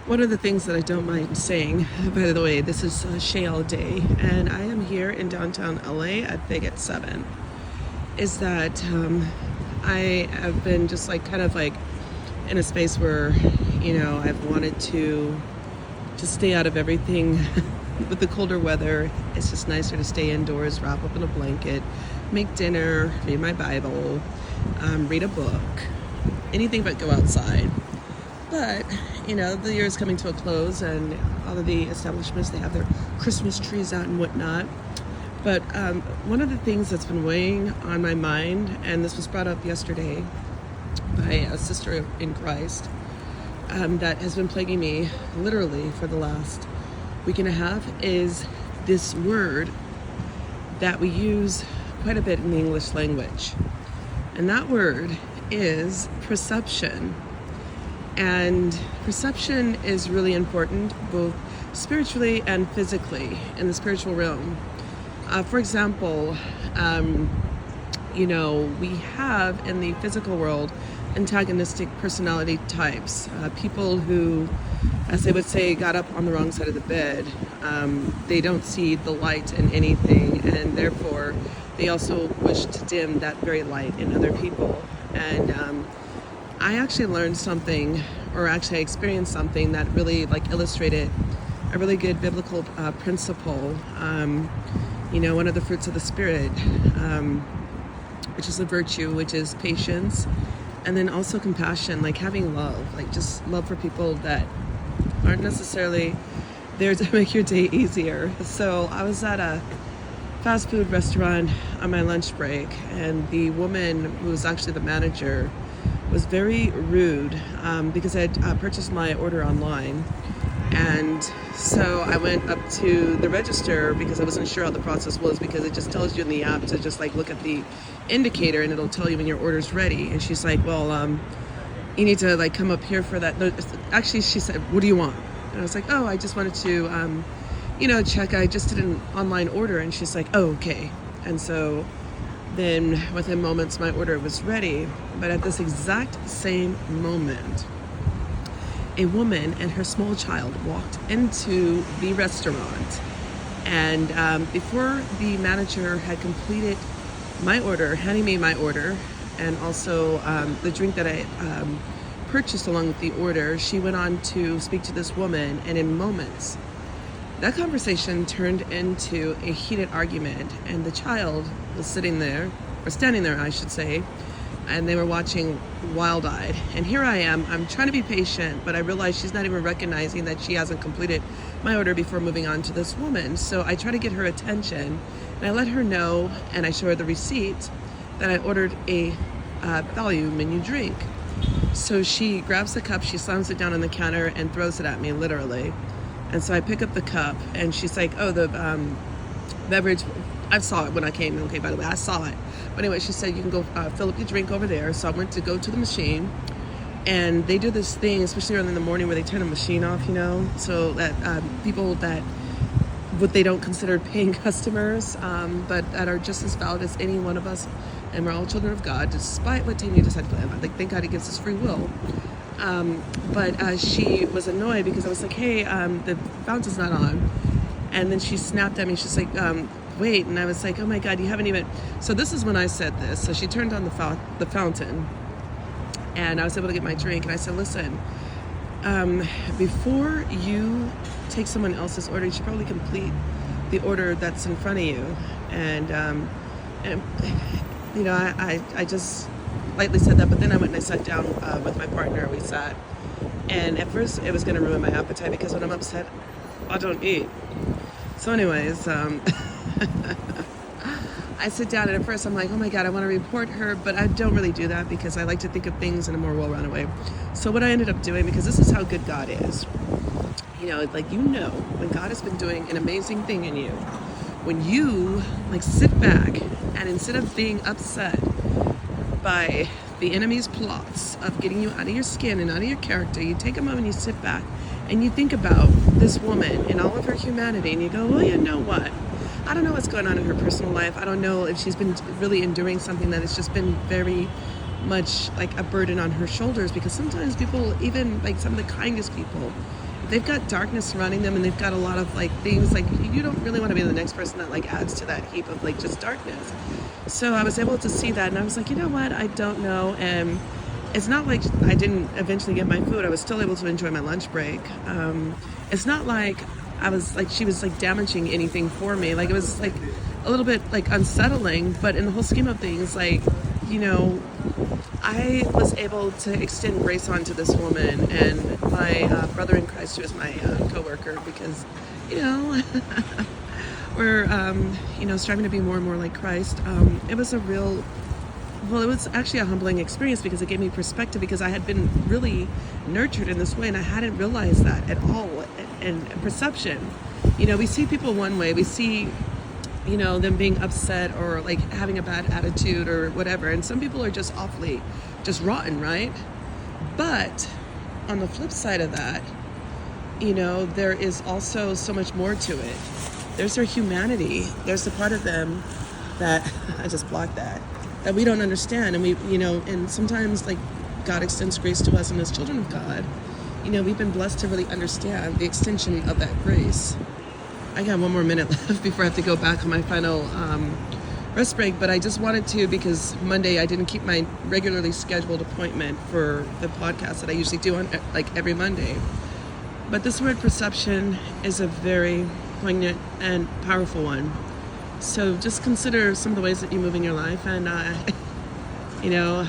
One of the things that I don't mind saying, by the way, this is Shay All Day, and I am here in downtown LA at Big at 7, is that I have been just like kind of like in a space where, I've wanted to just stay out of everything. With the colder weather, it's just nicer to stay indoors, wrap up in a blanket, make dinner, read my Bible, read a book, anything but go outside. But, the year is coming to a close, and all of the establishments, they have their Christmas trees out and whatnot. But one of the things that's been weighing on my mind, and this was brought up yesterday by a sister in Christ, that has been plaguing me literally for the last week and a half, is this word that we use quite a bit in the English language. And that word is perception. And perception is really important, both spiritually and physically, in the spiritual realm. For example, we have in the physical world antagonistic personality types, people who, as they would say, got up on the wrong side of the bed. They don't see the light in anything, and therefore they also wish to dim that very light in other people. And I actually learned something, or actually I experienced something that really illustrated a really good biblical principle. One of the fruits of the Spirit, which is a virtue, which is patience, and then also compassion, like having love, just love for people that aren't necessarily there to make your day easier. So I was at a fast food restaurant on my lunch break, and the woman who was actually the manager was very rude because I had purchased my order online. And so I went up to the register because I wasn't sure how the process was, because it just tells you in the app to just look at the indicator and it'll tell you when your order's ready. And she's like, well, you need to come up here for that. No, actually, she said, what do you want? And I was like, oh, I just wanted to, check. I just did an online order. And she's like, oh, okay. And so then within moments, my order was ready. But at this exact same moment, a woman and her small child walked into the restaurant. And before the manager had completed my order, handing me my order, and also the drink that I purchased along with the order, she went on to speak to this woman. And in moments, that conversation turned into a heated argument. And the child was sitting there, or standing there, I should say, and they were watching wild-eyed. And here I am, I'm trying to be patient, but I realize she's not even recognizing that she hasn't completed my order before moving on to this woman. So I try to get her attention, and I let her know, and I show her the receipt, that I ordered a value menu drink. So she grabs the cup, she slams it down on the counter and throws it at me, literally. And so I pick up the cup, and she's like, oh, the beverage, I saw it when I came. Okay, by the way, I saw it. But anyway, she said, you can go fill up your drink over there. So I went to go to the machine, and they do this thing, especially early in the morning, where they turn the machine off, so that people that what they don't consider paying customers, but that are just as valid as any one of us, and we're all children of God, despite what Tanya just said. Thank God he gives us free will. But she was annoyed because I was like, hey, the fountain's not on. And then she snapped at me. She's like, wait. And I was like, oh my God, you haven't even. So this is when I said this. So she turned on the fountain, and I was able to get my drink. And I said, listen, before you take someone else's order, you should probably complete the order that's in front of you. And I just lightly said that, but then I went and I sat down with my partner. We sat, and at first it was going to ruin my appetite, because when I'm upset, I don't eat. So anyways, I sit down, and at first I'm like, oh my God, I want to report her, but I don't really do that, because I like to think of things in a more well-rounded way. So what I ended up doing, because this is how good God is, when God has been doing an amazing thing in you, when you sit back, and instead of being upset by the enemy's plots of getting you out of your skin and out of your character, you take a moment, you sit back, and you think about this woman in all of her humanity, and you go, well, you know what? I don't know what's going on in her personal life. I don't know if she's been really enduring something that has just been very much like a burden on her shoulders, because sometimes people, even some of the kindest people, they've got darkness surrounding them, and they've got a lot of like things like you don't really want to be the next person that like adds to that heap of like just darkness. So I was able to see that, and I was like, you know what, I don't know. And it's not like I didn't eventually get my food. I was still able to enjoy my lunch break. It's not like I was like she was like damaging anything for me. Like it was like a little bit like unsettling, but in the whole scheme of things, like, you know, I was able to extend grace onto this woman, and my brother in Christ, who is my coworker, because, you know, we're, you know, striving to be more and more like Christ. It was a real, well, it was actually a humbling experience because it gave me perspective, because I had been really nurtured in this way, and I hadn't realized that at all. And perception, you know, we see people one way, we see, you know, them being upset or like having a bad attitude or whatever. And some people are just awfully just rotten, right? But on the flip side of that, you know, there is also so much more to it. There's their humanity. There's the part of them that I just blocked that we don't understand. And we, you know, and sometimes like God extends grace to us, and as children of God, you know, we've been blessed to really understand the extension of that grace. I got one more minute left before I have to go back on my final rest break, but I just wanted to, because Monday I didn't keep my regularly scheduled appointment for the podcast that I usually do on like every Monday. But this word perception is a very poignant and powerful one. So just consider some of the ways that you move in your life, and you know,